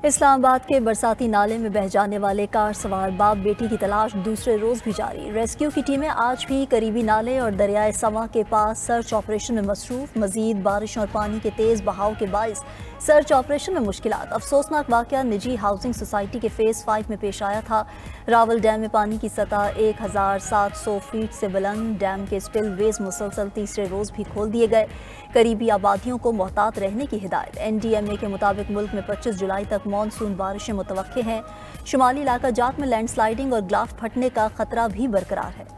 इस्लामाबाद के बरसाती नाले में बह जाने वाले कार सवार बाप बेटी की तलाश दूसरे रोज भी जारी। रेस्क्यू की टीमें आज भी करीबी नाले और दरियाए सवा के पास सर्च ऑपरेशन में मसरूफ। मजीद बारिश और पानी के तेज बहाव के बायस सर्च ऑपरेशन में मुश्किलात। अफसोसनाक वाकया निजी हाउसिंग सोसाइटी के फेज 5 में पेश आया था। रावल डैम में पानी की सतह 1700 फीट से बुलंद। डैम के स्पिलवेज मुसलसल तीसरे रोज भी खोल दिए गए। करीबी आबादियों को मोहतात रहने की हिदायत। NDMA के मुताबिक मुल्क में 25 जुलाई तक मानसून बारिशें मुतवक्के हैं। शुमाली इलाका जात में लैंडस्लाइडिंग और ग्लाफ फटने का खतरा भी बरकरार है।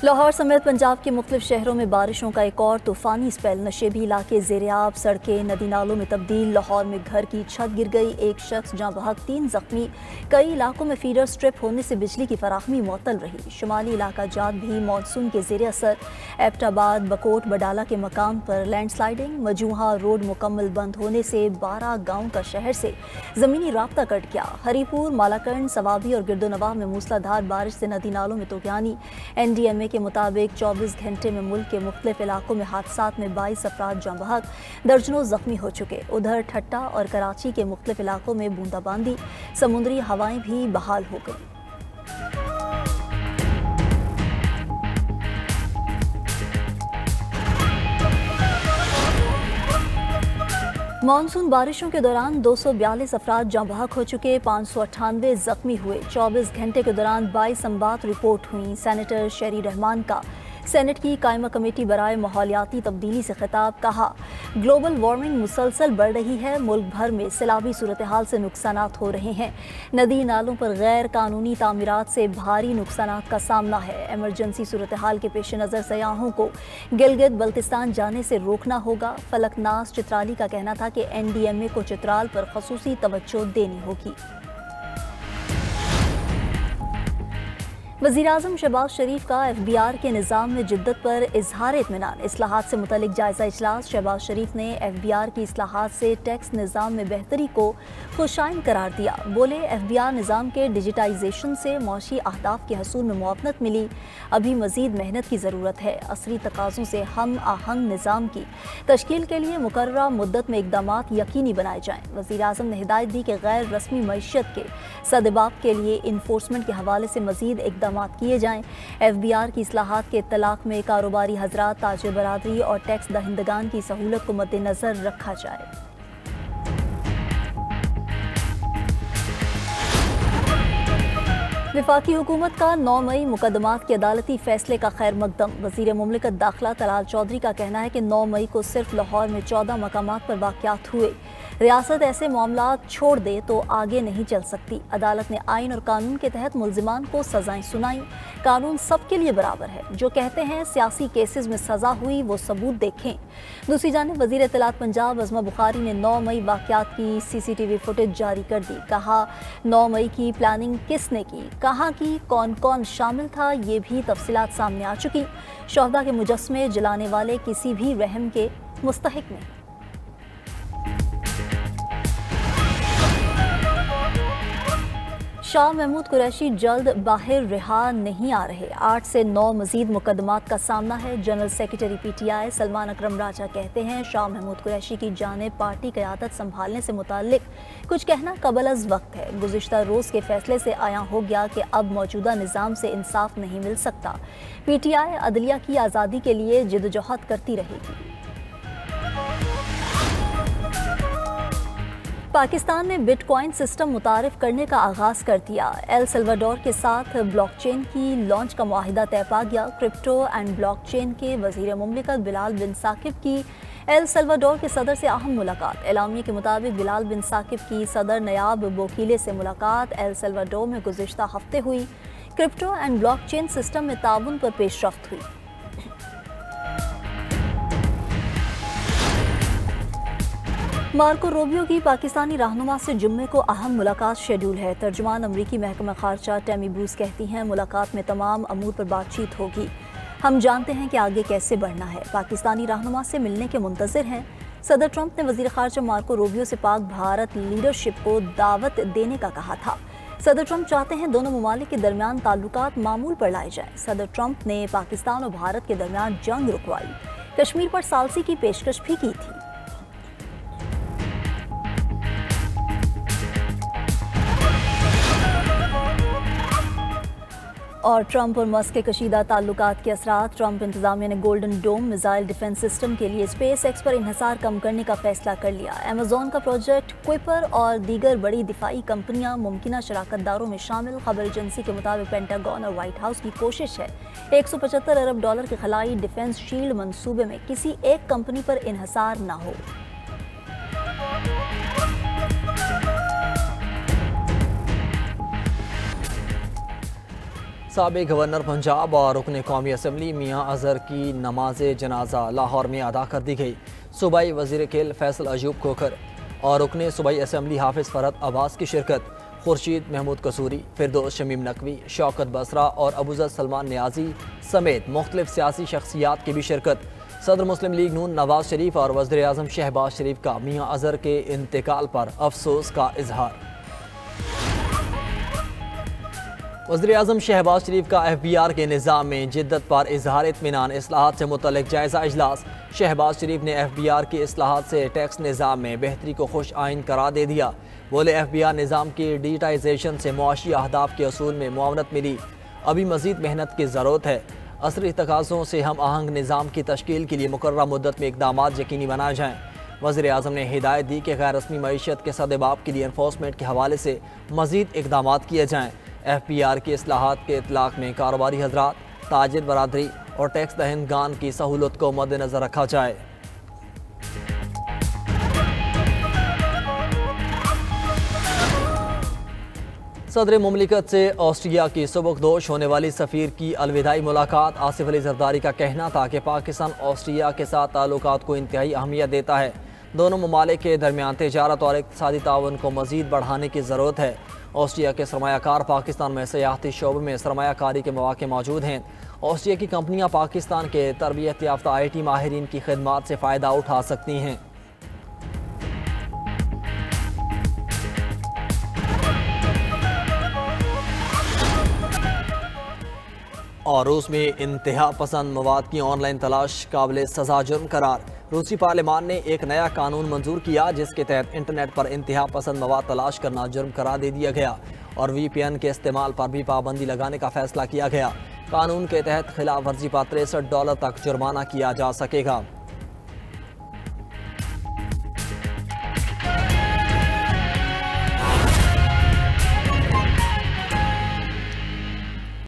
लाहौर समेत पंजाब के मुख्तलिफ शहरों में बारिशों का एक और तूफानी स्पेल। नशेबी इलाके ज़ेर-ए-आब, सड़कें नदी नालों में तब्दील। लाहौर में घर की छत गिर गई, एक शख्स जहाँ बहक 3 जख्मी। कई इलाकों में फीडर स्ट्रिप होने से बिजली की फराखमी मुअत्तल रही। शुमाली इलाका जात भी मानसून के ज़ेर असर। एबटाबाद, बकोट, बडाला के मकाम पर लैंडस्लाइडिंग। मजूहा रोड मुकम्मल बंद होने से 12 गाँव का शहर से ज़मीनी राब्ता कट गया। हरीपुर, मालाकंड, सवाबी और गिरदोनवाह में मूसलाधार बारिश से नदी नालों में तुग़यानी। NDMA के मुताबिक 24 घंटे में मुल्क के मुख्तलिफ इलाकों में हादसात में 22 अफराद जाँ बहक, दर्जनों जख्मी हो चुके। उधर ठट्टा और कराची के मुख्तलिफ इलाकों में बूंदाबांदी, समुद्री हवाएं भी बहाल हो गई। मानसून बारिशों के दौरान 242 अफराद जाँ बहक हो चुके, 598 जख्मी हुए। 24 घंटे के दौरान 22 अमवात रिपोर्ट हुई। सेनेटर शेरी रहमान का सेनेट की कायमा कमेटी बराए माहौलियाती तब्दीली से खिताब। कहा, ग्लोबल वार्मिंग मुसलसल बढ़ रही है। मुल्क भर में सैलाबी सूरत हाल से नुकसानात हो रहे हैं। नदी नालों पर गैर कानूनी तामीरात से भारी नुकसानात का सामना है। एमरजेंसी सूरत हाल के पेश नज़र सयाहों को गिलगित बल्तिस्तान जाने से रोकना होगा। फलकनाज चित्राली का कहना था कि NDMA को चित्राल पर खसूसी तवज्जो देनी होगी। वज़ीर-ए-आज़म शहबाज शरीफ का FBR के निज़ाम में जिद्दत पर इजहार इत्मीनान। इस्लाहात से मुतल्लिक जायज़ा इजलास। शहबाज शरीफ ने FBR की इस्लाहात से टैक्स निज़ाम में बेहतरी को खुशाइन करार दिया। बोले, FBR निज़ाम के डिजिटाइजेशन से मौशी अहदाफ के हसूल में मुआवनत मिली। अभी मज़ीद मेहनत की ज़रूरत है। असरी तकाज़ों से हम आहंग निज़ाम की तश्कील के लिए मुकर्ररा मुद्दत में इक़दामात यकीनी बनाए जाएँ। वज़ीर-ए-आज़म ने हिदायत दी कि गैर रस्मी मईशत के सदबाब के लिए इन्फोर्समेंट के हवाले से मज़ीद इक़दाम किए जाएं। FBR की इस्लाहात के इत्तलाक़ में कारोबारी हज़रात, ताजिर बरादरी और टैक्स दहिंदगान की सहूलत को मद्देनज़र रखा जाए। वफाकी हुकूमत का 9 मई मुकदमात के अदालती फैसले का खैर मकदम। वज़ीर मुमलिकत दाखिला तलाल चौधरी का कहना है कि 9 मई को सिर्फ लाहौर में 14 मकामात पर वाक़यात हुए। रियासत ऐसे मामलात छोड़ दे तो आगे नहीं चल सकती। अदालत ने आइन और कानून के तहत मुल्जिमान को सजाएं सुनाई। कानून सबके लिए बराबर है। जो कहते हैं सियासी केसेस में सजा हुई, वो सबूत देखें। दूसरी जानिब वज़ीर इत्तलात पंजाब अज़मा बुखारी ने 9 मई वाक़यात की CCTV फुटेज जारी कर दी। कहा, 9 मई की प्लानिंग किसने की, कहाँ की, कौन कौन शामिल था, ये भी तफसीलात सामने आ चुकी। शोहदा के मुजस्मे जलाने वाले किसी भी रहम के मुस्तहिक नहीं। शाह महमूद कुरैशी जल्द बाहर रिहा नहीं आ रहे। 8 से 9 मजीद मुकदमात का सामना है। जनरल सेक्रेटरी PTI सलमान अकरम राजा कहते हैं, शाह महमूद कुरैशी की जानिब पार्टी क़यादत संभालने से मुताल्लिक कुछ कहना कबल अज़ वक्त है। गुज़िश्ता रोज़ के फैसले से आया हो गया कि अब मौजूदा निज़ाम से इंसाफ नहीं मिल सकता। PTI अदलिया की आज़ादी के लिए जिद्दोजहद करती रहेगी। पाकिस्तान ने बिटकॉइन सिस्टम मुतारिफ करने का आगाज़ कर दिया। एल सल्वाडोर के साथ ब्लॉकचेन की लॉन्च का मुआहिदा तय पा गया। क्रिप्टो एंड ब्लॉकचेन के वज़ीर मुमलिकत बिलाल बिन साकिब की एल सल्वाडोर के सदर से अहम मुलाकात। एलामिया के मुताबिक बिलाल बिन साकिब की सदर नयाब बोकीले से मुलाकात एल सल्वाडोर में गुज़िश्ता हफ्ते हुई। क्रिप्टो एंड ब्लॉकचेन सिस्टम में ताउन पर पेशरफ्त हुई। मार्को रूबियो की पाकिस्तानी रहनुमा से जुम्मे को अहम मुलाकात शेड्यूल है। तर्जुमान अमरीकी महकमा खारजा टैमी ब्रूस कहती हैं, मुलाकात में तमाम अमूर पर बातचीत होगी। हम जानते हैं कि आगे कैसे बढ़ना है। पाकिस्तानी रहनुमा से मिलने के मुंतज़िर हैं। सदर ट्रंप ने वज़ीर खारजा मार्को रूबियो से पाक भारत लीडरशिप को दावत देने का कहा था। सदर ट्रंप चाहते हैं दोनों ममालिक के दरमियान ताल्लुकात मामूल पर लाए जाएं। सदर ट्रंप ने पाकिस्तान और भारत के दरमियान जंग रुकवाई, कश्मीर पर सालसी की पेशकश भी की थी। और ट्रंप और मस्क के कशीदा ताल्लुकात के असरात। ट्रंप इंतजामिया ने golden dome missile defence system के लिए स्पेस एक्स पर इन्हिसार कम करने का फैसला कर लिया। अमेजॉन का प्रोजेक्ट क्विपर और दीगर बड़ी दिफाई कंपनियां मुमकिना शराकतदारों में शामिल। खबर एजेंसी के मुताबिक पेंटागन और व्हाइट हाउस की कोशिश है $175 अरब के खलाई डिफेंस शील्ड मंसूबे में किसी एक कंपनी पर इन्हिसार न हो। साबिक गवर्नर पंजाब और रुकन कौमी असम्बली मियाँ अजहर की नमाज जनाजा लाहौर में अदा कर दी गई। सूबाई वज़ीर खेल फैसल अयूब खोखर और रुकन सूबाई असम्बली हाफिज़ फरहत अब्बास की शिरकत। खुर्शीद महमूद कसूरी, फिरदौस शमीम नकवी, शौकत बसरा और अबूज़र सलमान नियाजी समेत मुख्तलिफ सियासी शख्सियात की भी शिरकत। सदर मुस्लिम लीग नून नवाज शरीफ और वज़ीर आज़म शहबाज शरीफ का मियाँ अजहर के इंतकाल पर अफसोस का इजहार। वज़ीर आज़म शहबाज शरीफ का FBR के निज़ाम में जिद्दत पर इजहार इत्मीनान। इस्लाहात से मुतल्लिक़ जायज़ा इजलास। शहबाज शरीफ ने FBR की इस्लाहात से टैक्स निज़ाम में बेहतरी को खुश आइन करार दे दिया। बोले FBR निज़ाम की डिजिटाइजेशन से मुआशी अहदाफ के असूल में मुआवनत मिली, अभी मज़ीद मेहनत की ज़रूरत है। असरी तकाज़ों से हम आहंग निज़ाम की तश्कील के लिए मुकर्रर मुद्दत में इक़दामात यकीनी बनाए जाएँ। वज़ीर आज़म ने हिदायत दी कि गैर रस्मी मईशत के सदेबाब के लिए एनफोर्समेंट के हवाले से मज़ीद इक़दामात किए जाएँ। FBR की इस्लाहात के इतलाक़ में कारोबारी हज़रात, ताजिर बरादरी और टैक्स दहनगान की सहूलत को मद्देनज़र रखा जाए। सदर मुमलिकत से ऑस्ट्रिया की सुबकदोश होने वाली सफ़ीर की अलविदाई मुलाकात। आसिफ अली ज़रदारी का कहना था कि पाकिस्तान ऑस्ट्रिया के साथ ताल्लुकात को इंतहाई अहमियत देता है। दोनों ममालिक के दरमियान तिजारत और इक़्तिसादी ताउन को मज़ीद बढ़ाने की ज़रूरत है। ऑस्ट्रिया के सरमायाकार पाकिस्तान में सयाहती शोबे में सरमायाकारी के मौके मौजूद हैं। ऑस्ट्रिया की कंपनियां पाकिस्तान के तरबियत याफ्ता IT माहिरीन की खिदमात से फ़ायदा उठा सकती हैं। और रूस में इंतहा पसंद मवाद की ऑनलाइन तलाश काबिल सज़ा जुर्म करार। रूसी पार्लिमान ने एक नया कानून मंजूर किया जिसके तहत इंटरनेट पर इंतहा पसंद मवाद तलाश करना जुर्म करार दे दिया गया और VPN के इस्तेमाल पर भी पाबंदी लगाने का फैसला किया गया। कानून के तहत खिलाफ वर्जी पर $63 तक जुर्माना किया जा सकेगा।